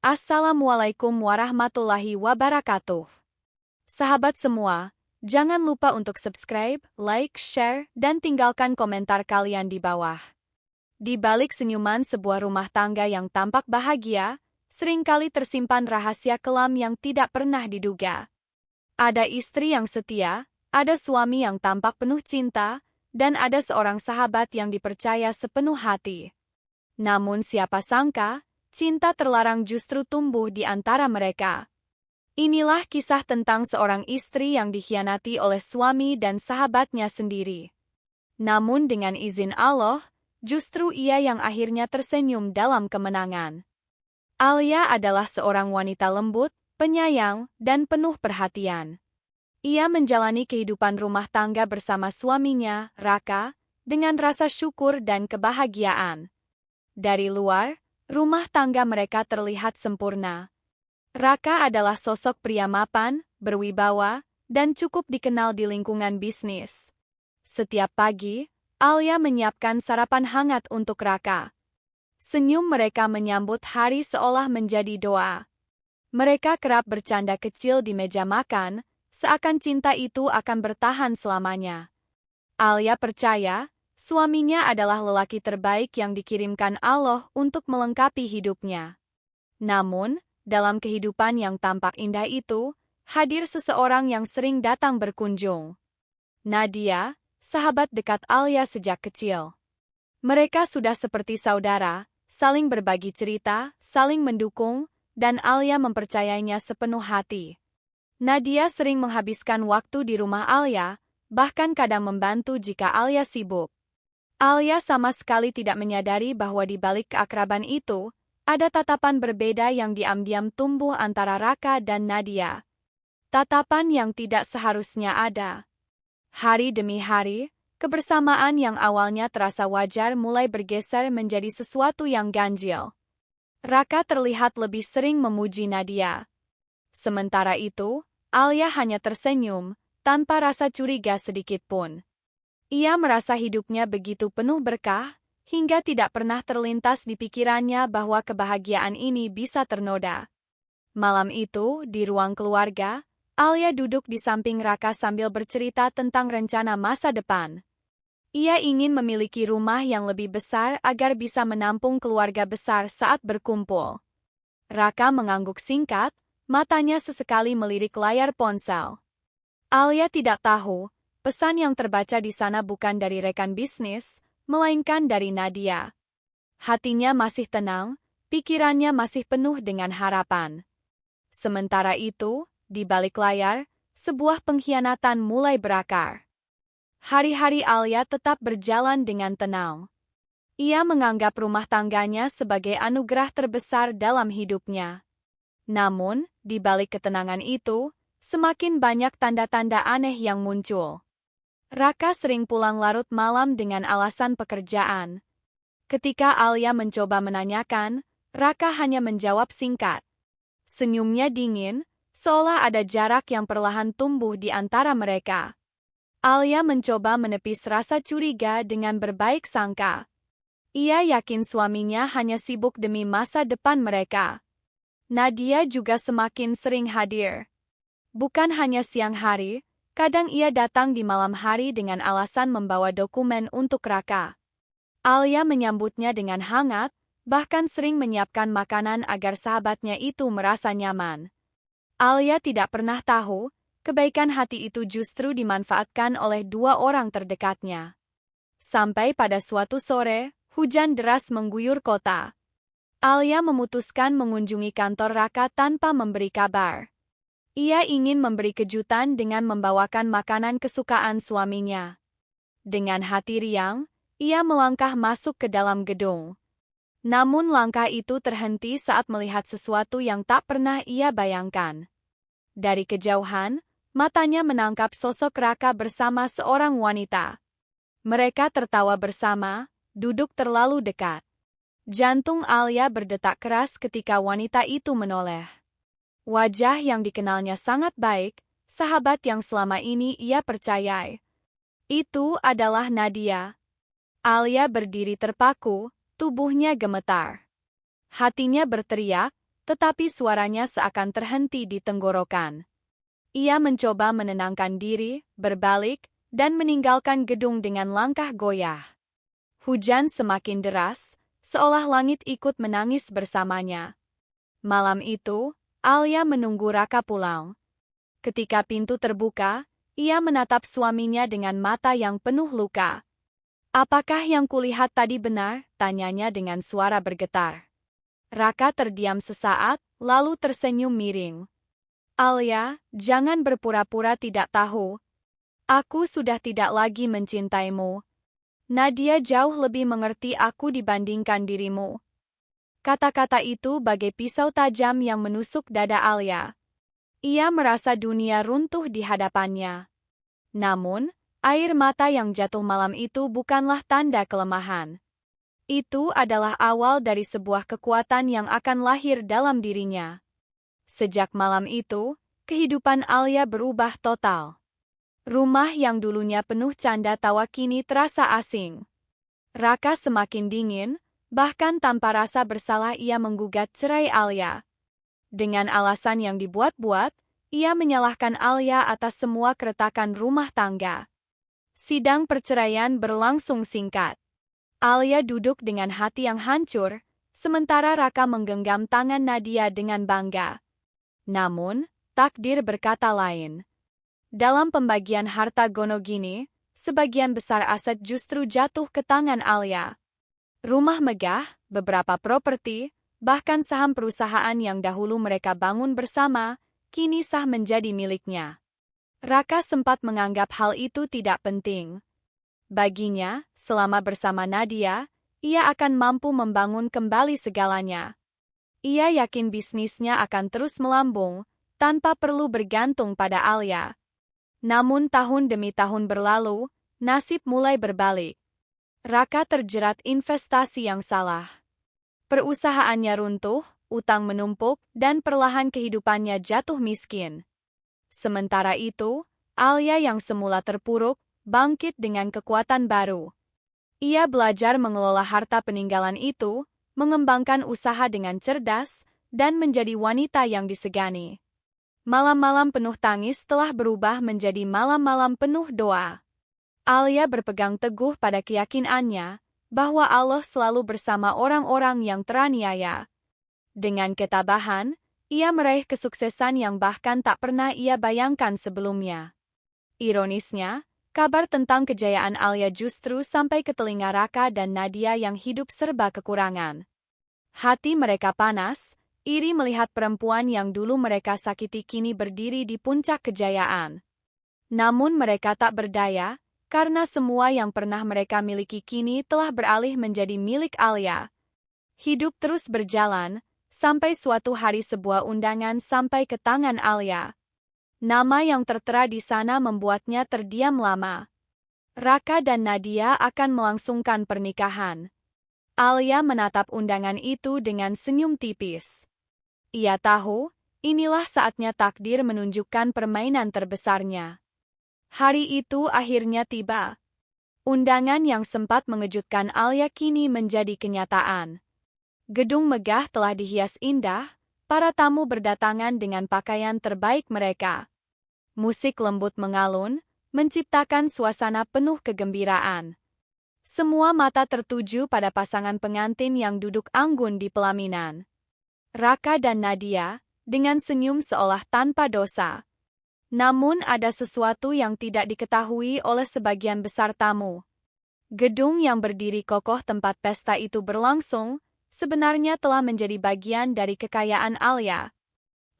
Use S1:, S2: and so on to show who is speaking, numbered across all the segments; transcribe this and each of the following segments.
S1: Assalamualaikum warahmatullahi wabarakatuh. Sahabat semua, jangan lupa untuk subscribe, like, share, dan tinggalkan komentar kalian di bawah. Di balik senyuman sebuah rumah tangga yang tampak bahagia, seringkali tersimpan rahasia kelam yang tidak pernah diduga. Ada istri yang setia, ada suami yang tampak penuh cinta, dan ada seorang sahabat yang dipercaya sepenuh hati. Namun siapa sangka, cinta terlarang justru tumbuh di antara mereka. Inilah kisah tentang seorang istri yang dikhianati oleh suami dan sahabatnya sendiri. Namun dengan izin Allah, justru ia yang akhirnya tersenyum dalam kemenangan. Alia adalah seorang wanita lembut, penyayang, dan penuh perhatian. Ia menjalani kehidupan rumah tangga bersama suaminya, Raka, dengan rasa syukur dan kebahagiaan. Dari luar, rumah tangga mereka terlihat sempurna. Raka adalah sosok pria mapan, berwibawa, dan cukup dikenal di lingkungan bisnis. Setiap pagi, Alia menyiapkan sarapan hangat untuk Raka. Senyum mereka menyambut hari seolah menjadi doa. Mereka kerap bercanda kecil di meja makan, seakan cinta itu akan bertahan selamanya. Alia percaya, suaminya adalah lelaki terbaik yang dikirimkan Allah untuk melengkapi hidupnya. Namun, dalam kehidupan yang tampak indah itu, hadir seseorang yang sering datang berkunjung. Nadia, sahabat dekat Alia sejak kecil. Mereka sudah seperti saudara, saling berbagi cerita, saling mendukung, dan Alia mempercayainya sepenuh hati. Nadia sering menghabiskan waktu di rumah Alia, bahkan kadang membantu jika Alia sibuk. Alia sama sekali tidak menyadari bahwa di balik keakraban itu, ada tatapan berbeda yang diam-diam tumbuh antara Raka dan Nadia. Tatapan yang tidak seharusnya ada. Hari demi hari, kebersamaan yang awalnya terasa wajar mulai bergeser menjadi sesuatu yang ganjil. Raka terlihat lebih sering memuji Nadia. Sementara itu, Alia hanya tersenyum, tanpa rasa curiga sedikit pun. Ia merasa hidupnya begitu penuh berkah, hingga tidak pernah terlintas di pikirannya bahwa kebahagiaan ini bisa ternoda. Malam itu, di ruang keluarga, Alia duduk di samping Raka sambil bercerita tentang rencana masa depan. Ia ingin memiliki rumah yang lebih besar agar bisa menampung keluarga besar saat berkumpul. Raka mengangguk singkat, matanya sesekali melirik layar ponsel. Alia tidak tahu, pesan yang terbaca di sana bukan dari rekan bisnis, melainkan dari Nadia. Hatinya masih tenang, pikirannya masih penuh dengan harapan. Sementara itu, di balik layar, sebuah pengkhianatan mulai berakar. Hari-hari Alia tetap berjalan dengan tenang. Ia menganggap rumah tangganya sebagai anugerah terbesar dalam hidupnya. Namun, di balik ketenangan itu, semakin banyak tanda-tanda aneh yang muncul. Raka sering pulang larut malam dengan alasan pekerjaan. Ketika Alia mencoba menanyakan, Raka hanya menjawab singkat. Senyumnya dingin, seolah ada jarak yang perlahan tumbuh di antara mereka. Alia mencoba menepis rasa curiga dengan berbaik sangka. Ia yakin suaminya hanya sibuk demi masa depan mereka. Nadia juga semakin sering hadir. Bukan hanya siang hari, kadang ia datang di malam hari dengan alasan membawa dokumen untuk Raka. Alia menyambutnya dengan hangat, bahkan sering menyiapkan makanan agar sahabatnya itu merasa nyaman. Alia tidak pernah tahu, kebaikan hati itu justru dimanfaatkan oleh dua orang terdekatnya. Sampai pada suatu sore, hujan deras mengguyur kota. Alia memutuskan mengunjungi kantor Raka tanpa memberi kabar. Ia ingin memberi kejutan dengan membawakan makanan kesukaan suaminya. Dengan hati riang, ia melangkah masuk ke dalam gedung. Namun langkah itu terhenti saat melihat sesuatu yang tak pernah ia bayangkan. Dari kejauhan, matanya menangkap sosok Raka bersama seorang wanita. Mereka tertawa bersama, duduk terlalu dekat. Jantung Alia berdetak keras ketika wanita itu menoleh. Wajah yang dikenalnya sangat baik, sahabat yang selama ini ia percayai. Itu adalah Nadia. Alia berdiri terpaku, tubuhnya gemetar. Hatinya berteriak, tetapi suaranya seakan terhenti di tenggorokan. Ia mencoba menenangkan diri, berbalik, dan meninggalkan gedung dengan langkah goyah. Hujan semakin deras, seolah langit ikut menangis bersamanya. Malam itu, Alia menunggu Raka pulang. Ketika pintu terbuka, ia menatap suaminya dengan mata yang penuh luka. "Apakah yang kulihat tadi benar?" tanyanya dengan suara bergetar. Raka terdiam sesaat, lalu tersenyum miring. "Alia, jangan berpura-pura tidak tahu. Aku sudah tidak lagi mencintaimu. Nadia jauh lebih mengerti aku dibandingkan dirimu." Kata-kata itu bagai pisau tajam yang menusuk dada Alia. Ia merasa dunia runtuh di hadapannya. Namun, air mata yang jatuh malam itu bukanlah tanda kelemahan. Itu adalah awal dari sebuah kekuatan yang akan lahir dalam dirinya. Sejak malam itu, kehidupan Alia berubah total. Rumah yang dulunya penuh canda tawa kini terasa asing. Raka semakin dingin, bahkan tanpa rasa bersalah ia menggugat cerai Alia. Dengan alasan yang dibuat-buat, ia menyalahkan Alia atas semua keretakan rumah tangga. Sidang perceraian berlangsung singkat. Alia duduk dengan hati yang hancur, sementara Raka menggenggam tangan Nadia dengan bangga. Namun, takdir berkata lain. Dalam pembagian harta Gonogini, sebagian besar aset justru jatuh ke tangan Alia. Rumah megah, beberapa properti, bahkan saham perusahaan yang dahulu mereka bangun bersama, kini sah menjadi miliknya. Raka sempat menganggap hal itu tidak penting. Baginya, selama bersama Nadia, ia akan mampu membangun kembali segalanya. Ia yakin bisnisnya akan terus melambung, tanpa perlu bergantung pada Alia. Namun tahun demi tahun berlalu, nasib mulai berbalik. Raka terjerat investasi yang salah. Perusahaannya runtuh, utang menumpuk, dan perlahan kehidupannya jatuh miskin. Sementara itu, Alia yang semula terpuruk, bangkit dengan kekuatan baru. Ia belajar mengelola harta peninggalan itu, mengembangkan usaha dengan cerdas, dan menjadi wanita yang disegani. Malam-malam penuh tangis telah berubah menjadi malam-malam penuh doa. Alia berpegang teguh pada keyakinannya bahwa Allah selalu bersama orang-orang yang teraniaya. Dengan ketabahan, ia meraih kesuksesan yang bahkan tak pernah ia bayangkan sebelumnya. Ironisnya, kabar tentang kejayaan Alia justru sampai ke telinga Raka dan Nadia yang hidup serba kekurangan. Hati mereka panas, iri melihat perempuan yang dulu mereka sakiti kini berdiri di puncak kejayaan. Namun mereka tak berdaya, karena semua yang pernah mereka miliki kini telah beralih menjadi milik Alia. Hidup terus berjalan, sampai suatu hari sebuah undangan sampai ke tangan Alia. Nama yang tertera di sana membuatnya terdiam lama. Raka dan Nadia akan melangsungkan pernikahan. Alia menatap undangan itu dengan senyum tipis. Ia tahu, inilah saatnya takdir menunjukkan permainan terbesarnya. Hari itu akhirnya tiba. Undangan yang sempat mengejutkan Alia kini menjadi kenyataan. Gedung megah telah dihias indah, para tamu berdatangan dengan pakaian terbaik mereka. Musik lembut mengalun, menciptakan suasana penuh kegembiraan. Semua mata tertuju pada pasangan pengantin yang duduk anggun di pelaminan. Raka dan Nadia, dengan senyum seolah tanpa dosa. Namun ada sesuatu yang tidak diketahui oleh sebagian besar tamu. Gedung yang berdiri kokoh tempat pesta itu berlangsung, sebenarnya telah menjadi bagian dari kekayaan Alia.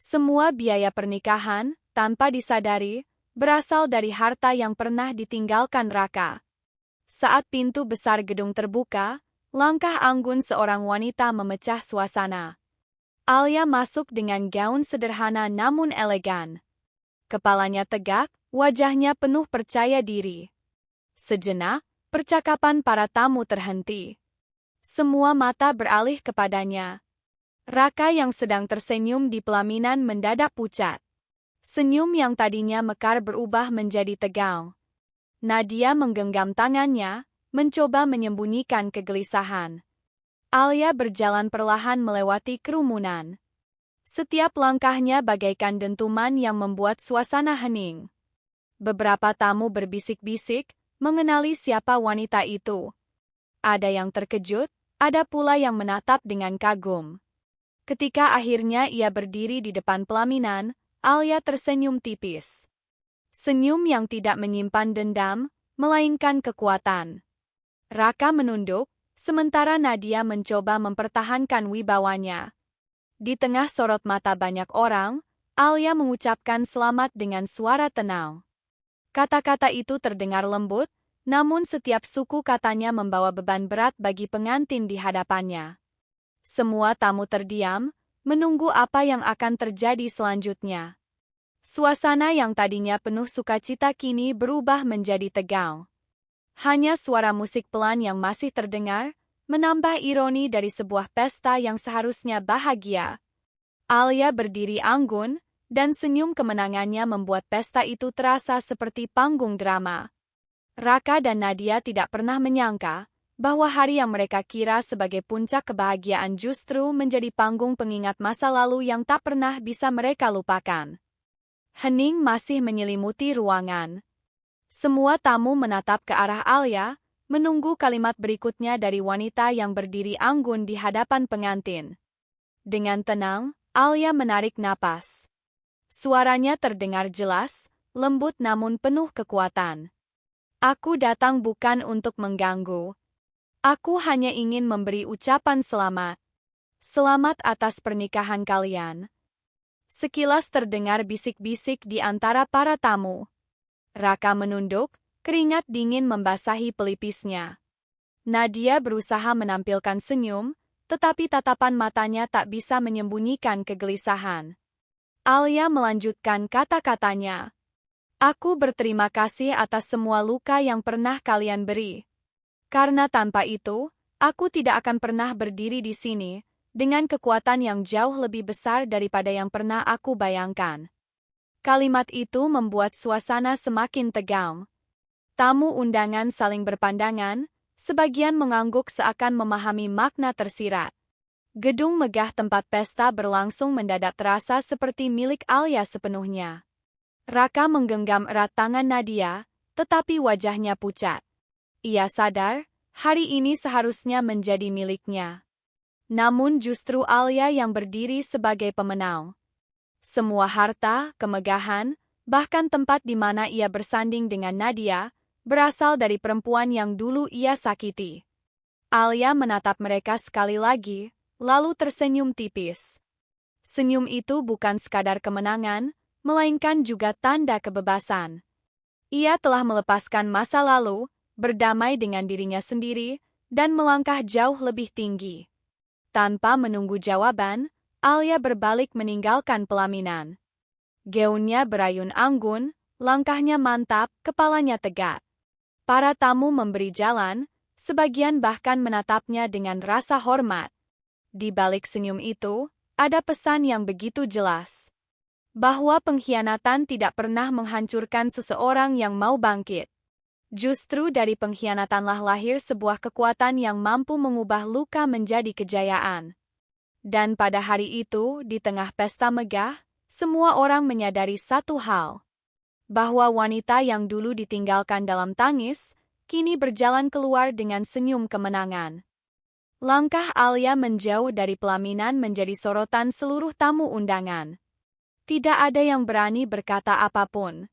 S1: Semua biaya pernikahan, tanpa disadari, berasal dari harta yang pernah ditinggalkan Raka. Saat pintu besar gedung terbuka, langkah anggun seorang wanita memecah suasana. Alia masuk dengan gaun sederhana namun elegan. Kepalanya tegak, wajahnya penuh percaya diri. Sejenak, percakapan para tamu terhenti. Semua mata beralih kepadanya. Raka yang sedang tersenyum di pelaminan mendadak pucat. Senyum yang tadinya mekar berubah menjadi tegang. Nadia menggenggam tangannya, mencoba menyembunyikan kegelisahan. Alia berjalan perlahan melewati kerumunan. Setiap langkahnya bagaikan dentuman yang membuat suasana hening. Beberapa tamu berbisik-bisik, mengenali siapa wanita itu. Ada yang terkejut, ada pula yang menatap dengan kagum. Ketika akhirnya ia berdiri di depan pelaminan, Alia tersenyum tipis. Senyum yang tidak menyimpan dendam, melainkan kekuatan. Raka menunduk, sementara Nadia mencoba mempertahankan wibawanya. Di tengah sorot mata banyak orang, Alia mengucapkan selamat dengan suara tenang. Kata-kata itu terdengar lembut, namun setiap suku katanya membawa beban berat bagi pengantin di hadapannya. Semua tamu terdiam, menunggu apa yang akan terjadi selanjutnya. Suasana yang tadinya penuh sukacita kini berubah menjadi tegang. Hanya suara musik pelan yang masih terdengar, menambah ironi dari sebuah pesta yang seharusnya bahagia. Alia berdiri anggun, dan senyum kemenangannya membuat pesta itu terasa seperti panggung drama. Raka dan Nadia tidak pernah menyangka bahwa hari yang mereka kira sebagai puncak kebahagiaan justru menjadi panggung pengingat masa lalu yang tak pernah bisa mereka lupakan. Hening masih menyelimuti ruangan. Semua tamu menatap ke arah Alia, menunggu kalimat berikutnya dari wanita yang berdiri anggun di hadapan pengantin. Dengan tenang, Alia menarik napas. Suaranya terdengar jelas, lembut namun penuh kekuatan. Aku datang bukan untuk mengganggu. Aku hanya ingin memberi ucapan selamat. Selamat atas pernikahan kalian. Sekilas terdengar bisik-bisik di antara para tamu. Raka menunduk, keringat dingin membasahi pelipisnya. Nadia berusaha menampilkan senyum, tetapi tatapan matanya tak bisa menyembunyikan kegelisahan. Alia melanjutkan kata-katanya. Aku berterima kasih atas semua luka yang pernah kalian beri. Karena tanpa itu, aku tidak akan pernah berdiri di sini, dengan kekuatan yang jauh lebih besar daripada yang pernah aku bayangkan. Kalimat itu membuat suasana semakin tegang. Tamu undangan saling berpandangan, sebagian mengangguk seakan memahami makna tersirat. Gedung megah tempat pesta berlangsung mendadak terasa seperti milik Alia sepenuhnya. Raka menggenggam erat tangan Nadia, tetapi wajahnya pucat. Ia sadar, hari ini seharusnya menjadi miliknya. Namun justru Alia yang berdiri sebagai pemenang. Semua harta, kemegahan, bahkan tempat di mana ia bersanding dengan Nadia, berasal dari perempuan yang dulu ia sakiti. Alia menatap mereka sekali lagi, lalu tersenyum tipis. Senyum itu bukan sekadar kemenangan, melainkan juga tanda kebebasan. Ia telah melepaskan masa lalu, berdamai dengan dirinya sendiri, dan melangkah jauh lebih tinggi. Tanpa menunggu jawaban, Alia berbalik meninggalkan pelaminan. Gaunnya berayun anggun, langkahnya mantap, kepalanya tegak. Para tamu memberi jalan, sebagian bahkan menatapnya dengan rasa hormat. Di balik senyum itu, ada pesan yang begitu jelas. Bahwa pengkhianatan tidak pernah menghancurkan seseorang yang mau bangkit. Justru dari pengkhianatanlah lahir sebuah kekuatan yang mampu mengubah luka menjadi kejayaan. Dan pada hari itu, di tengah pesta megah, semua orang menyadari satu hal. Bahwa wanita yang dulu ditinggalkan dalam tangis, kini berjalan keluar dengan senyum kemenangan. Langkah Alia menjauh dari pelaminan menjadi sorotan seluruh tamu undangan. Tidak ada yang berani berkata apapun.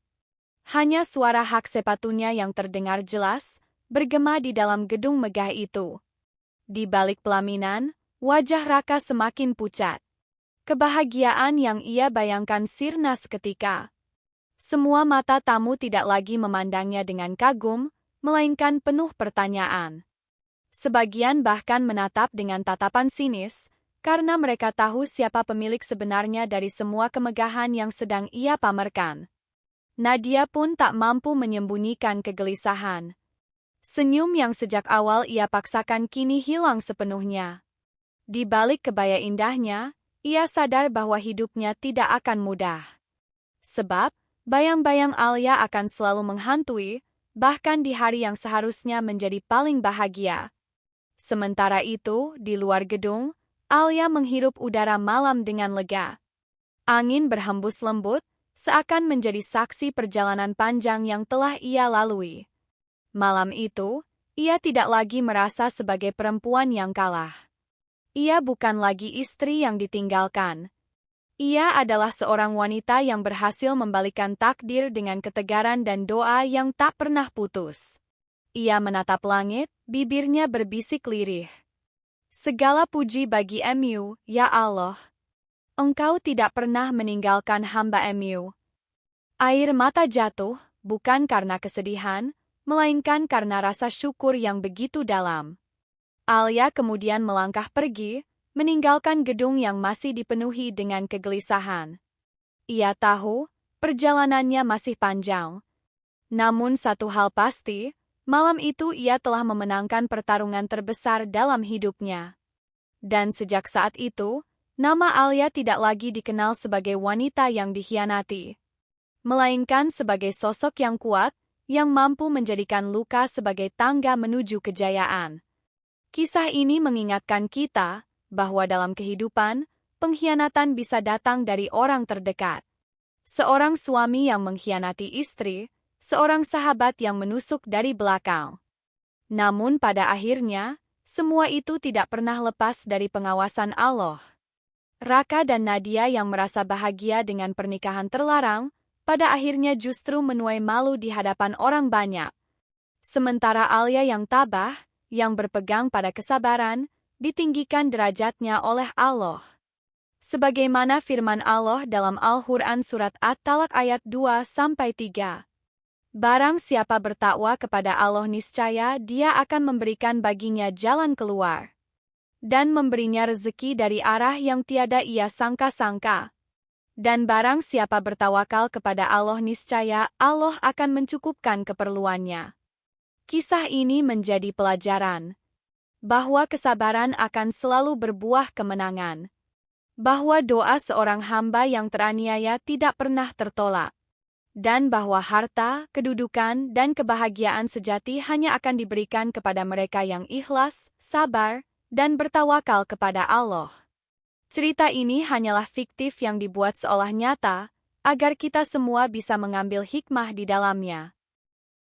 S1: Hanya suara hak sepatunya yang terdengar jelas, bergema di dalam gedung megah itu. Di balik pelaminan, wajah Raka semakin pucat. Kebahagiaan yang ia bayangkan sirna seketika. Semua mata tamu tidak lagi memandangnya dengan kagum, melainkan penuh pertanyaan. Sebagian bahkan menatap dengan tatapan sinis, karena mereka tahu siapa pemilik sebenarnya dari semua kemegahan yang sedang ia pamerkan. Nadia pun tak mampu menyembunyikan kegelisahan. Senyum yang sejak awal ia paksakan kini hilang sepenuhnya. Di balik kebaya indahnya, ia sadar bahwa hidupnya tidak akan mudah. Sebab, bayang-bayang Alia akan selalu menghantui, bahkan di hari yang seharusnya menjadi paling bahagia. Sementara itu, di luar gedung, Alia menghirup udara malam dengan lega. Angin berhembus lembut, seakan menjadi saksi perjalanan panjang yang telah ia lalui. Malam itu, ia tidak lagi merasa sebagai perempuan yang kalah. Ia bukan lagi istri yang ditinggalkan. Ia adalah seorang wanita yang berhasil membalikkan takdir dengan ketegaran dan doa yang tak pernah putus. Ia menatap langit, bibirnya berbisik lirih. Segala puji bagi Mu, ya Allah. Engkau tidak pernah meninggalkan hamba Mu. Air mata jatuh, bukan karena kesedihan, melainkan karena rasa syukur yang begitu dalam. Alia kemudian melangkah pergi, meninggalkan gedung yang masih dipenuhi dengan kegelisahan. Ia tahu, perjalanannya masih panjang. Namun satu hal pasti, malam itu ia telah memenangkan pertarungan terbesar dalam hidupnya. Dan sejak saat itu, nama Alia tidak lagi dikenal sebagai wanita yang dikhianati, melainkan sebagai sosok yang kuat, yang mampu menjadikan luka sebagai tangga menuju kejayaan. Kisah ini mengingatkan kita bahwa dalam kehidupan, pengkhianatan bisa datang dari orang terdekat. Seorang suami yang mengkhianati istri, seorang sahabat yang menusuk dari belakang. Namun pada akhirnya, semua itu tidak pernah lepas dari pengawasan Allah. Raka dan Nadia yang merasa bahagia dengan pernikahan terlarang, pada akhirnya justru menuai malu di hadapan orang banyak. Sementara Alia yang tabah, yang berpegang pada kesabaran, ditinggikan derajatnya oleh Allah. Sebagaimana firman Allah dalam Al-Quran Surat At-Talaq ayat 2-3. Barang siapa bertakwa kepada Allah niscaya Dia akan memberikan baginya jalan keluar dan memberinya rezeki dari arah yang tiada ia sangka-sangka. Dan barang siapa bertawakal kepada Allah niscaya Allah akan mencukupkan keperluannya. Kisah ini menjadi pelajaran bahwa kesabaran akan selalu berbuah kemenangan, bahwa doa seorang hamba yang teraniaya tidak pernah tertolak, dan bahwa harta, kedudukan, dan kebahagiaan sejati hanya akan diberikan kepada mereka yang ikhlas, sabar, dan bertawakal kepada Allah. Cerita ini hanyalah fiktif yang dibuat seolah nyata, agar kita semua bisa mengambil hikmah di dalamnya.